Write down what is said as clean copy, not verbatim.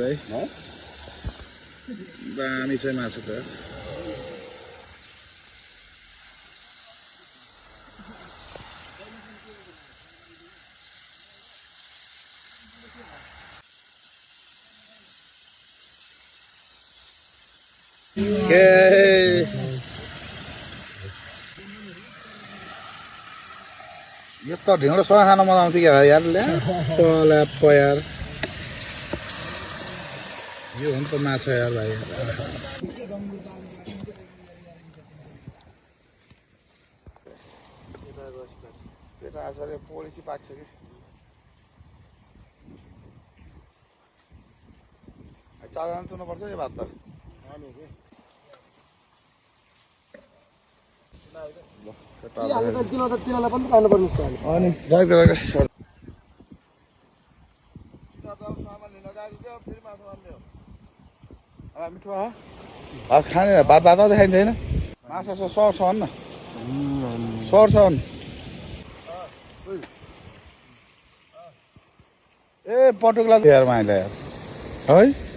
है दामी चाहिँ मासु त यो त ढिँडो सँग खान मजा आउँथ्यो क्या यार ल्याप यार यो हो नि त माछा यार भाइ पेटा आचार्य पोलिसी पाक्छ कि चारजना तुर्नुपर्छ यो भात त मिठो भात खाने भात भात देखाइन्छ होइन माछा सर छ न सर छ ए पटुकला यार माइला यार है